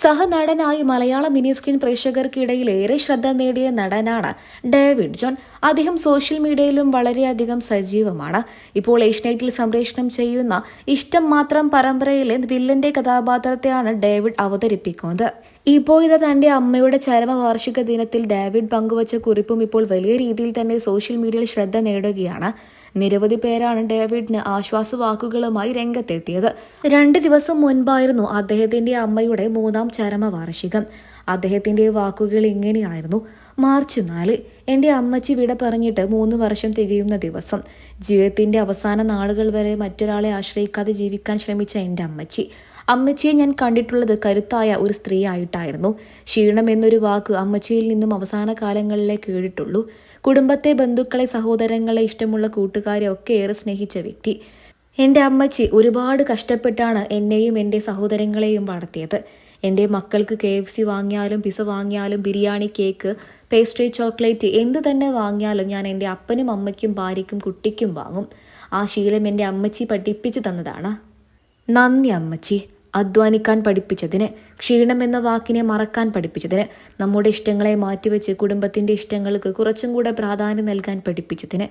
സഹനടനായി മലയാള mini screen പ്രേക്ഷകർക്കിടയിൽ ഏറെ ശ്രദ്ധ നേടിയ നടനാണ് ഡേവിഡ് ജോൺ. അദ്ദേഹം സോഷ്യൽ മീഡിയയിലും വളരെയധികം സജീവമാണ്. ഇപ്പോൾ ഏഷ്യാനെറ്റിൽ സംപ്രേഷണം ചെയ്യുന്ന ഇഷ്ടം മാത്രം പരമ്പരയിലെ വില്ലന്റെ കഥാപാത്രത്തെയാണ് ഡേവിഡ് അവതരിപ്പിക്കുന്നത്. ഇപ്പോൾ ഇത് തന്റെ അമ്മയുടെ ചരമവാർഷിക ദിനത്തിൽ ഡേവിഡ് പങ്കുവച്ച കുറിപ്പും ഇപ്പോൾ വലിയ രീതിയിൽ തന്നെ സോഷ്യൽ മീഡിയയിൽ ശ്രദ്ധ നേടുകയാണ്. നിരവധി പേരാണ് ഡേവിഡിന് ആശ്വാസവാക്കുകളുമായി രംഗത്തെത്തിയത്. 2 ദിവസം മുൻപായിരുന്നു അദ്ദേഹത്തിന്റെ അമ്മയുടെ 3ാം ചരമവാർഷികം. അദ്ദേഹത്തിന്റെ വാക്കുകൾ ഇങ്ങനെയായിരുന്നു: മാർച്ച് 4 എന്റെ അമ്മച്ചി വിട പറഞ്ഞിട്ട് 3 വർഷം തികയുന്ന ദിവസം. ജീവിതത്തിന്റെ അവസാന നാളുകൾ വരെ മറ്റൊരാളെ ആശ്രയിക്കാതെ ജീവിക്കാൻ ശ്രമിച്ച എന്റെ അമ്മച്ചിയെ ഞാൻ കണ്ടിട്ടുള്ളത് കരുത്തായ ഒരു സ്ത്രീ ആയിട്ടായിരുന്നു. ക്ഷീണം എന്നൊരു വാക്ക് അമ്മച്ചിയിൽ നിന്നും അവസാന കാലങ്ങളിലേ കേട്ടിട്ടുള്ളൂ. കുടുംബത്തെ, ബന്ധുക്കളെ, സഹോദരങ്ങളെ, ഇഷ്ടമുള്ള കൂട്ടുകാരെ ഒക്കെ ഏറെ സ്നേഹിച്ച വ്യക്തി. എൻ്റെ അമ്മച്ചി ഒരുപാട് കഷ്ടപ്പെട്ടാണ് എന്നെയും എൻ്റെ സഹോദരങ്ങളെയും വളർത്തിയത്. എൻ്റെ മക്കൾക്ക് KFC വാങ്ങിയാലും പിസ വാങ്ങിയാലും ബിരിയാണി, കേക്ക്, പേസ്ട്രി, ചോക്ലേറ്റ് എന്ത് തന്നെ വാങ്ങിയാലും ഞാൻ എൻ്റെ അപ്പനും അമ്മയ്ക്കും ഭാര്യയ്ക്കും കുട്ടിക്കും വാങ്ങും. ആ ശീലം എൻ്റെ അമ്മച്ചി പഠിപ്പിച്ചു തന്നതാണ്. നന്ദി അമ്മച്ചി. അധ്വാനിക്കാൻ പഠിപ്പിച്ചതിന്, ക്ഷീണം എന്ന വാക്കിനെ മറക്കാൻ പഠിപ്പിച്ചതിന്, നമ്മുടെ ഇഷ്ടങ്ങളെ മാറ്റിവെച്ച് കുടുംബത്തിൻ്റെ ഇഷ്ടങ്ങൾക്ക് കുറച്ചും കൂടെ പ്രാധാന്യം നൽകാൻ പഠിപ്പിച്ചതിന്,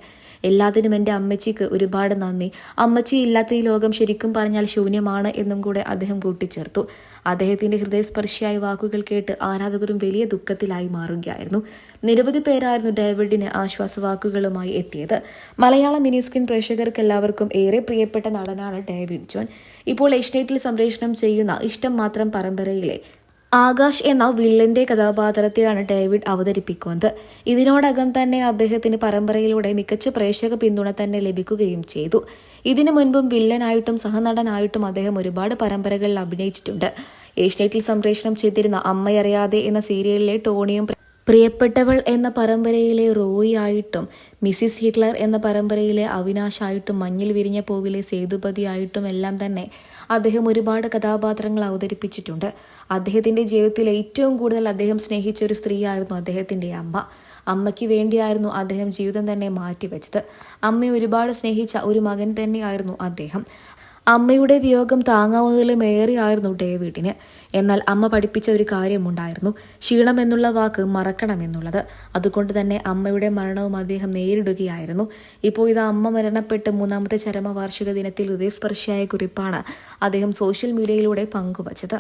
എല്ലാത്തിനും എൻ്റെ അമ്മച്ചിക്ക് ഒരുപാട് നന്ദി. അമ്മച്ചി ഇല്ലാത്ത ഈ ലോകം ശരിക്കും പറഞ്ഞാൽ ശൂന്യമാണ് എന്നും കൂടെ അദ്ദേഹം കൂട്ടിച്ചേർത്തു. അദ്ദേഹത്തിൻ്റെ ഹൃദയസ്പർശിയായ വാക്കുകൾ കേട്ട് ആരാധകരും വലിയ ദുഃഖത്തിലായി മാറുകയായിരുന്നു. നിരവധി പേരായിരുന്നു ഡേവിഡിന് ആശ്വാസവാക്കുകളുമായി എത്തിയത്. മലയാള മിനി സ്ക്രീൻ പ്രേക്ഷകർക്ക് എല്ലാവർക്കും ഏറെ പ്രിയപ്പെട്ട നടനാണ് ഡേവിഡ് ജോൺ. ഇപ്പോൾ ഏഷ്യാനെറ്റിൽ സംപ്രേഷണം ചെയ്യുന്ന ഇഷ്ടം മാത്രം പരമ്പരയിലെ ആകാശ് എന്ന വില്ലന്റെ കഥാപാത്രത്തെയാണ് ഡേവിഡ് അവതരിപ്പിക്കുന്നത്. ഇതിനോടകം തന്നെ അദ്ദേഹത്തിന് പരമ്പരയിലൂടെ മികച്ച പ്രേക്ഷക പിന്തുണ തന്നെ ലഭിക്കുകയും ചെയ്തു. ഇതിനു മുൻപും വില്ലനായിട്ടും സഹനടനായിട്ടും അദ്ദേഹം ഒരുപാട് പരമ്പരകളിൽ അഭിനയിച്ചിട്ടുണ്ട്. ഏഷ്യാനെറ്റിൽ സംപ്രേഷണം ചെയ്തിരുന്ന അമ്മയറിയാതെ എന്ന സീരിയലിലെ ടോണിയും, പ്രിയപ്പെട്ടവൾ എന്ന പരമ്പരയിലെ റോയി ആയിട്ടും, മിസിസ് ഹിറ്റ്ലർ എന്ന പരമ്പരയിലെ അവിനാശായിട്ടും, മഞ്ഞിൽ വിരിഞ്ഞ പൂവിലെ സേതുപതി ആയിട്ടും എല്ലാം തന്നെ അദ്ദേഹം ഒരുപാട് കഥാപാത്രങ്ങൾ അവതരിപ്പിച്ചിട്ടുണ്ട്. അദ്ദേഹത്തിൻ്റെ ജീവിതത്തിൽ ഏറ്റവും കൂടുതൽ അദ്ദേഹം സ്നേഹിച്ച ഒരു സ്ത്രീയായിരുന്നു അദ്ദേഹത്തിൻ്റെ അമ്മയ്ക്ക് വേണ്ടിയായിരുന്നു അദ്ദേഹം ജീവിതം തന്നെ മാറ്റിവെച്ചത്. അമ്മയെ ഒരുപാട് സ്നേഹിച്ച ഒരു മകൻ തന്നെയായിരുന്നു അദ്ദേഹം. അമ്മയുടെ വിയോഗം താങ്ങാവുന്നതിലും ഏറെയായിരുന്നു ഡേവിഡിന്. എന്നാൽ അമ്മ പഠിപ്പിച്ച ഒരു കാര്യമുണ്ടായിരുന്നു: ക്ഷീണം എന്നുള്ള വാക്ക് മറക്കണമെന്നുള്ളത്. അതുകൊണ്ട് തന്നെ അമ്മയുടെ മരണവും അദ്ദേഹം നേരിടുകയായിരുന്നു. ഇപ്പോൾ ഇത് അമ്മ മരണപ്പെട്ട് 3ാമത്തെ ചരമവാർഷിക ദിനത്തിൽ ഹൃദയസ്പർശിയായ കുറിപ്പാണ് അദ്ദേഹം സോഷ്യൽ മീഡിയയിലൂടെ പങ്കുവച്ചത്.